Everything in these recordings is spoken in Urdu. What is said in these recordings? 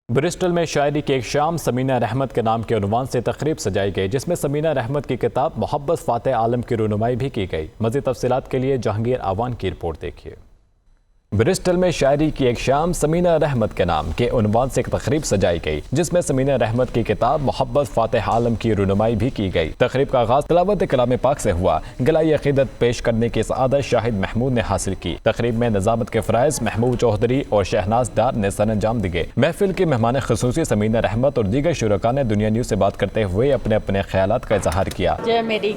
برسٹل میں شاعری کی ایک شام سمینہ رحمت کے نام کے عنوان سے تقریب سجائی گئی، جس میں سمینہ رحمت کی کتاب محبت فاتح عالم کی رونمائی بھی کی گئی۔ مزید تفصیلات کے لیے جہانگیر آوان کی رپورٹ دیکھیے۔ برسٹل میں شاعری کی ایک شام سمینہ رحمت کے نام کے عنوان سے ایک تقریب سجائی گئی، جس میں سمینہ رحمت کی کتاب محبت فاتح عالم کی رونمائی بھی کی گئی۔ تقریب کا آغاز تلاوت کلام پاک سے ہوا۔ گلائے عقیدت پیش کرنے کی سعادت شاہد محمود نے حاصل کی۔ تقریب میں نظامت کے فرائض محمود چوہدری اور شہناز ڈار نے سر انجام دیے۔ محفل کی مہمان خصوصی سمینہ رحمت اور دیگر شرکاء نے دنیا نیوز سے بات کرتے ہوئے اپنے اپنے خیالات کا اظہار کیا۔ جو میری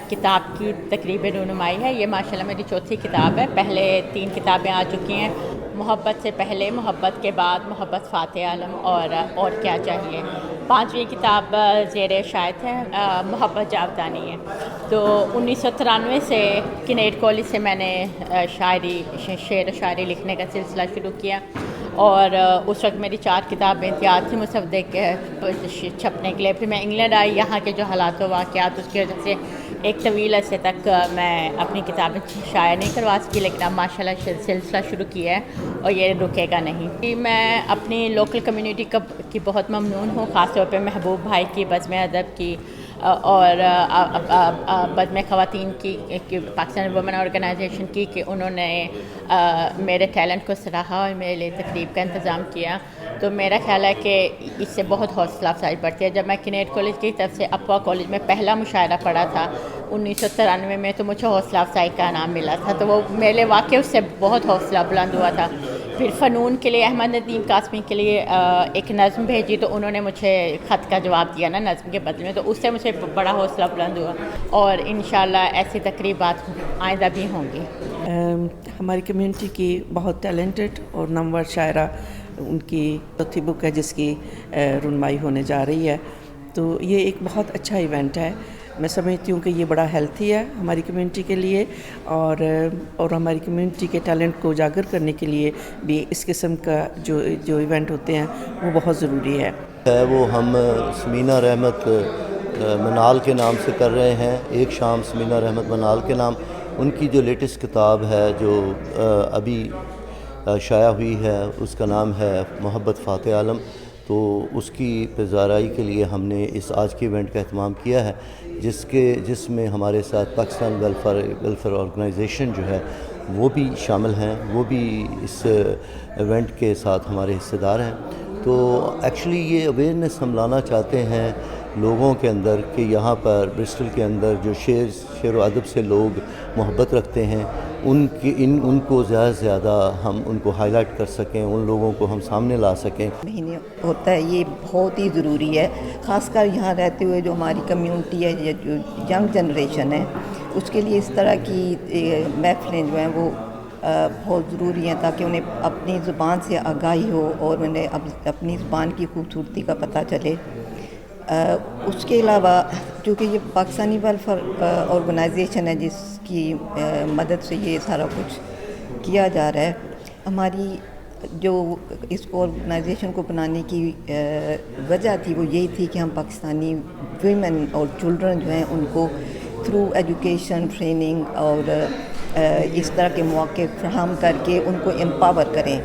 کتاب کی تقریب رونمائی ہے، یہ ماشاءاللہ میری چوتھی کتاب ہے۔ پہلے 3 کتابیں آ چکی ہیں، محبت سے پہلے، محبت کے بعد، محبت فاتح عالم اور کیا چاہیے۔ 5ویں کتاب زیر شاید ہے، محبت جاودانی ہے۔ تو 1993 سے کنیڈ کالج سے میں نے شعر و شاعری لکھنے کا سلسلہ شروع کیا، اور اس وقت میری 4 کتابیں تیار تھیں مصودے کے چھپنے کے لیے۔ پھر میں انگلینڈ آئی، یہاں کے جو حالات و واقعات اس کی وجہ سے ایک طویل عرصے تک میں اپنی کتابیں شائع نہیں کروا سکی، لیکن اب ماشاءاللہ سلسلہ شروع کیا ہے اور یہ رکے گا نہیں۔ میں اپنی لوکل کمیونٹی کی بہت ممنون ہوں، خاص طور پہ محبوب بھائی کی، بزم ادب کی اور بزم خواتین کی، پاکستان وومن آرگنائزیشن کی، کہ انہوں نے میرے ٹیلنٹ کو سراہا اور میرے لیے تقریب کا انتظام کیا۔ تو میرا خیال ہے کہ اس سے بہت حوصلہ افزائی بڑھتی ہے۔ جب میں کنیڈ کالج کی طرف سے اپوا کالج میں پہلا مشاعرہ پڑھا تھا 1993 میں، تو مجھے حوصلہ افزائی کا انعام ملا تھا، تو وہ میرے واقعی اس سے بہت حوصلہ بلند ہوا تھا۔ پھر فنون کے لیے احمد ندیم قاسمی کے لیے ایک نظم بھیجی، تو انہوں نے مجھے خط کا جواب دیا نا نظم کے بدلے میں، تو اس سے مجھے بڑا حوصلہ بلند ہوا، اور انشاءاللہ ایسی تقریبات آئندہ بھی ہوں گی۔ ہماری کمیونٹی کی بہت ٹیلنٹڈ اور نامور شاعرہ، ان کی چوتھی بک ہے جس کی رونمائی ہونے جا رہی ہے، تو یہ ایک بہت اچھا ایونٹ ہے۔ میں سمجھتی ہوں کہ یہ بڑا ہیلتھی ہے ہماری کمیونٹی کے لیے، اور ہماری کمیونٹی کے ٹیلنٹ کو اجاگر کرنے کے لیے بھی اس قسم کا جو ایونٹ ہوتے ہیں وہ بہت ضروری ہے۔ وہ ہم سمینہ رحمت منال کے نام سے کر رہے ہیں، ایک شام سمینہ رحمت منال کے نام۔ ان کی جو لیٹسٹ کتاب ہے جو ابھی شائع ہوئی ہے، اس کا نام ہے محبت فاتح عالم، تو اس کی پیزارائی کے لیے ہم نے اس آج کے ایونٹ کا اہتمام کیا ہے، جس میں ہمارے ساتھ پاکستان ویلفیئر آرگنائزیشن جو ہے وہ بھی شامل ہیں، وہ بھی اس ایونٹ کے ساتھ ہمارے حصے دار ہیں۔ تو ایکچولی یہ اویئرنیس ہم لانا چاہتے ہیں لوگوں کے اندر کہ یہاں پر برسٹل کے اندر جو شعر و ادب سے لوگ محبت رکھتے ہیں، ان کو زیادہ سے زیادہ ہم ان کو ہائی لائٹ کر سکیں، ان لوگوں کو ہم سامنے لا سکیں۔ مہینے ہوتا ہے، یہ بہت ہی ضروری ہے، خاص کر یہاں رہتے ہوئے جو ہماری کمیونٹی ہے یا جو ینگ جنریشن ہے، اس کے لیے اس طرح کی محفلیں جو ہیں وہ بہت ضروری ہیں، تاکہ انہیں اپنی زبان سے آگاہی ہو اور انہیں اپنی زبان کی خوبصورتی کا پتہ چلے۔ اس کے علاوہ چونکہ یہ پاکستانی ویلفیئر آرگنائزیشن ہے جس کی مدد سے یہ سارا کچھ کیا جا رہا ہے، ہماری جو اس آرگنائزیشن کو بنانے کی وجہ تھی وہ یہی تھی کہ ہم پاکستانی ویمن اور چلڈرن جو ہیں ان کو تھرو ایجوکیشن، ٹریننگ اور اس طرح کے مواقع فراہم کر کے ان کو امپاور کریں۔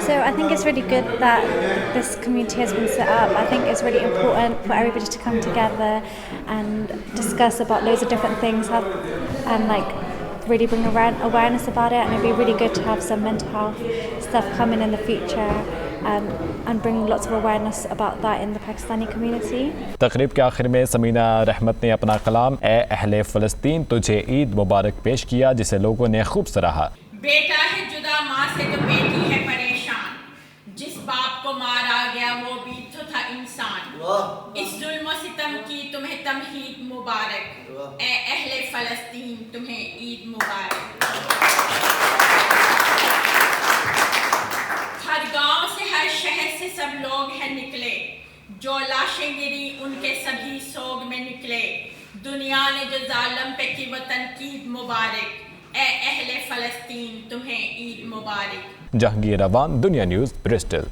So I think it's really good that this community has been set up. I think it's really important for everybody to come together and discuss about loads of different things and like really bring awareness about it, and it'd be really good to have some mental health stuff coming in the future and bring lots of awareness about that in the Pakistani community. تقریب کے آخر میں سمینہ رحمت نے اپنا کلام اے اہل فلسطین تجھے عید مبارک پیش کیا، جسے لوگوں نے خوب سراہا۔ بیٹا ہے جدا ماں سے تو بیٹی ہے پریشان، جس باپ کو مارا گیا وہ بھی تو تھا انسان، اس ظلم و ستم کی تمہیں تمہید مبارک، اے اہل فلسطین تمہیں عید مبارک۔ ہر گاؤں سے، ہر شہر سے سب لوگ ہیں نکلے، جو لاشیں گری ان کے سبھی سوگ میں نکلے، دنیا نے جو ظالم پہ کی وطن کی عید مبارک، اے اہل فلسطین تمہیں عید مبارک۔ جہانگیر آوان، دنیا نیوز، برسٹل۔